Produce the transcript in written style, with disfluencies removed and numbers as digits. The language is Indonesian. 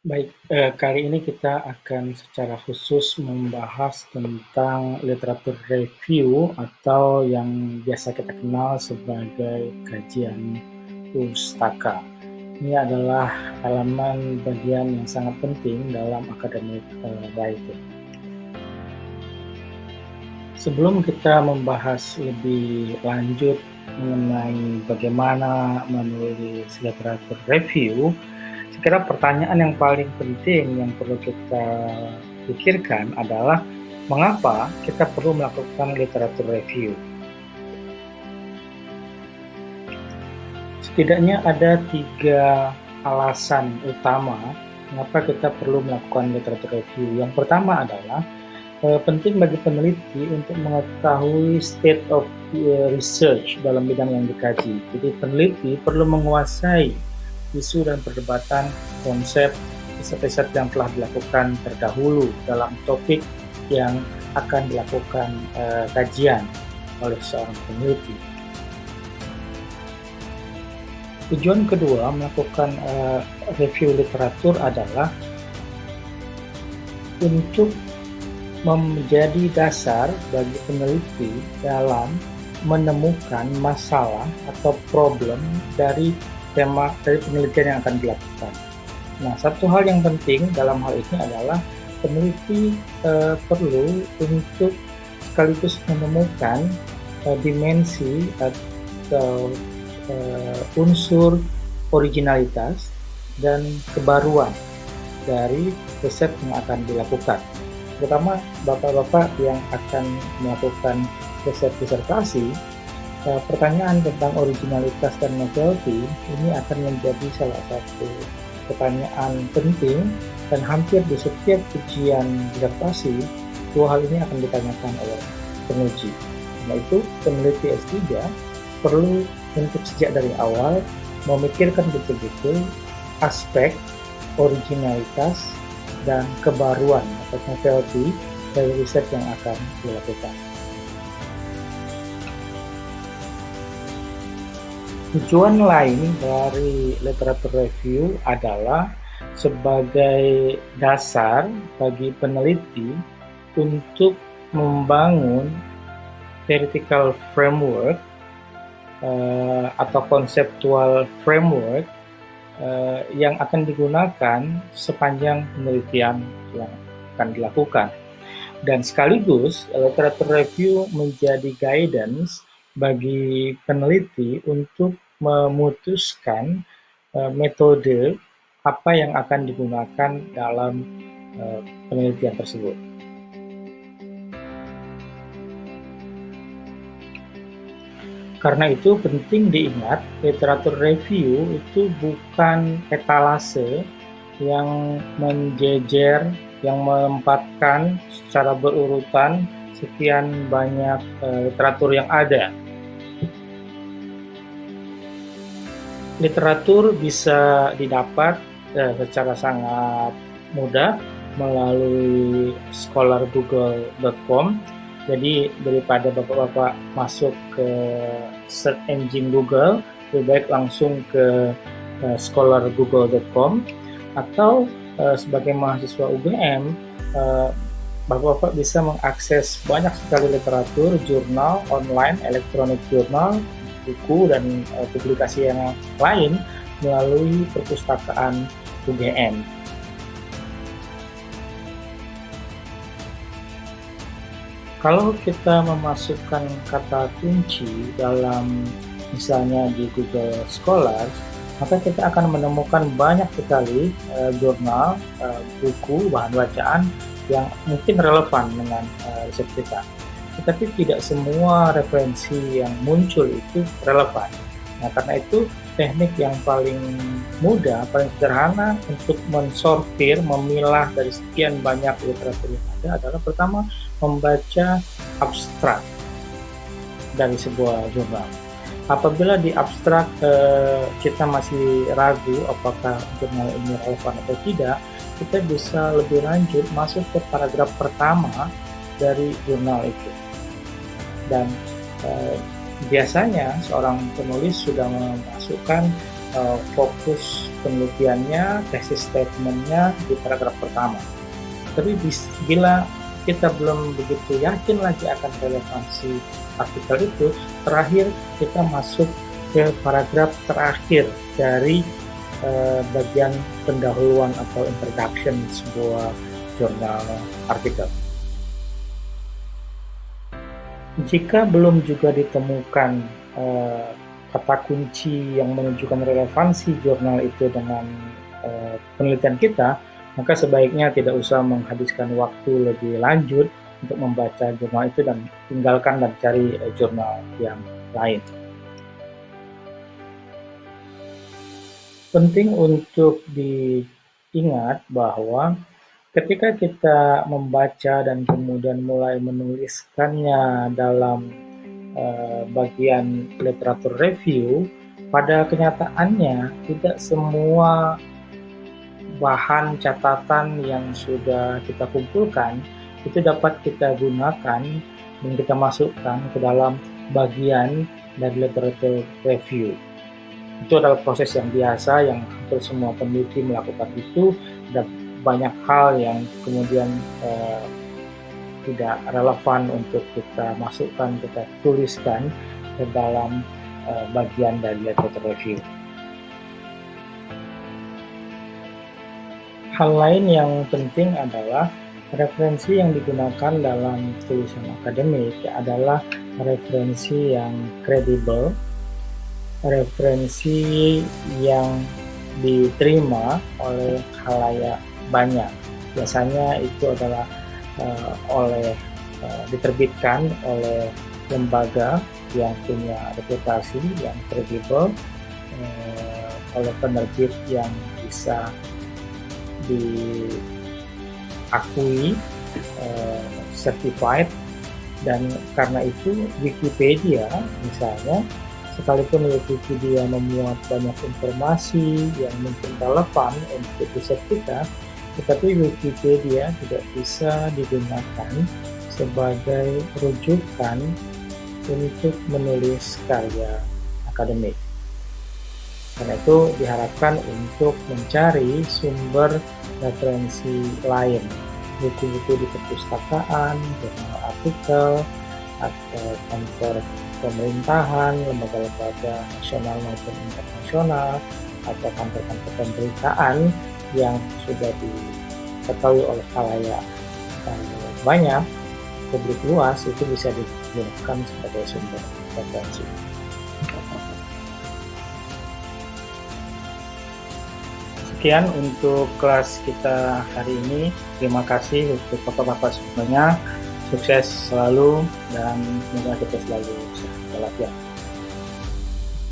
Baik, kali ini kita akan secara khusus membahas tentang literatur review atau yang biasa kita kenal sebagai kajian pustaka. Ini adalah elemen bagian yang sangat penting dalam academic writing. Sebelum kita membahas lebih lanjut mengenai bagaimana menulis literatur review, saya kira pertanyaan yang paling penting yang perlu kita pikirkan adalah mengapa kita perlu melakukan literatur review. Setidaknya ada 3 alasan utama mengapa kita perlu melakukan literatur review. Yang pertama adalah penting bagi peneliti untuk mengetahui state of research dalam bidang yang dikaji. Jadi peneliti perlu menguasai isu dan perdebatan konsep riset-riset yang telah dilakukan terdahulu dalam topik yang akan dilakukan kajian oleh seorang peneliti. Tujuan kedua melakukan review literatur adalah untuk menjadi dasar bagi peneliti dalam menemukan masalah atau problem dari penelitian yang akan dilakukan. Nah, satu hal yang penting dalam hal ini adalah peneliti perlu untuk sekaligus menemukan dimensi atau unsur originalitas dan kebaruan dari riset yang akan dilakukan. Terutama bapak-bapak yang akan melakukan riset disertasi, pertanyaan tentang originalitas dan novelty ini akan menjadi salah satu pertanyaan penting, dan hampir di setiap ujian disertasi dua hal ini akan ditanyakan oleh penguji. Karena itu peneliti S3 perlu untuk sejak dari awal memikirkan betul-betul aspek originalitas dan kebaruan atau novelty dari riset yang akan dilakukan. Tujuan lain dari literatur review adalah sebagai dasar bagi peneliti untuk membangun theoretical framework atau conceptual framework yang akan digunakan sepanjang penelitian yang akan dilakukan. Dan sekaligus literatur review menjadi guidance bagi peneliti untuk memutuskan metode apa yang akan digunakan dalam penelitian tersebut. Karena itu penting diingat, literatur review itu bukan etalase yang menjejer, yang menempatkan secara berurutan sekian banyak literatur yang ada. Literatur bisa didapat secara sangat mudah melalui scholargoogle.com. Jadi daripada bapak-bapak masuk ke search engine Google, lebih baik langsung ke scholargoogle.com, atau sebagai mahasiswa UGM, bapak-bapak bisa mengakses banyak sekali literatur, jurnal online, elektronik jurnal, buku, dan publikasi yang lain melalui perpustakaan UGM. Kalau kita memasukkan kata kunci dalam misalnya di Google Scholars, maka kita akan menemukan banyak sekali jurnal, buku, bahan bacaan yang mungkin relevan dengan riset kita. Tetapi tidak semua referensi yang muncul itu relevan. Nah, karena itu teknik yang paling mudah, paling sederhana untuk mensortir, memilah dari sekian banyak literatur yang ada adalah pertama membaca abstrak dari sebuah jurnal. Apabila di abstrak kita masih ragu apakah jurnal ini relevan atau tidak, kita bisa lebih lanjut masuk ke paragraf pertama dari jurnal itu. Dan biasanya seorang penulis sudah memasukkan fokus penelitiannya, tesis statementnya di paragraf pertama. Tapi bila kita belum begitu yakin lagi akan relevansi artikel itu, terakhir kita masuk ke paragraf terakhir dari bagian pendahuluan atau introduction sebuah jurnal artikel. Jika belum juga ditemukan kata kunci yang menunjukkan relevansi jurnal itu dengan penelitian kita, maka sebaiknya tidak usah menghabiskan waktu lebih lanjut untuk membaca jurnal itu dan tinggalkan dan cari jurnal yang lain. Penting untuk diingat bahwa ketika kita membaca dan kemudian mulai menuliskannya dalam bagian literatur review, pada kenyataannya tidak semua bahan catatan yang sudah kita kumpulkan itu dapat kita gunakan dan kita masukkan ke dalam bagian dari literatur review. Itu adalah proses yang biasa yang hampir semua peneliti melakukan itu. Ada banyak hal yang kemudian tidak relevan untuk kita masukkan, kita tuliskan ke dalam bagian dari literature review. Hal lain yang penting adalah referensi yang digunakan dalam tulisan akademik adalah referensi yang kredibel, referensi yang diterima oleh khalayak banyak. Biasanya itu adalah diterbitkan oleh lembaga yang punya reputasi yang kredibel, oleh penerbit yang bisa diakui, certified, dan karena itu Wikipedia misalnya, sekalipun Wikipedia memuat banyak informasi yang mungkin relevan untuk riset kita, tetapi Wikipedia tidak bisa digunakan sebagai rujukan untuk menulis karya akademik. Karena itu diharapkan untuk mencari sumber referensi lain, buku-buku di perpustakaan, jurnal artikel, atau kantor pemerintahan, lembaga-lembaga nasional maupun internasional, atau kantor-kantor pemberitaan yang sudah diketahui oleh khalayak banyak, publik luas, itu bisa digunakan sebagai sumber referensi. Sekian untuk kelas kita hari ini. Terima kasih untuk bapak-bapak semuanya. Sukses selalu dan semoga kita selalu sehat walafiat.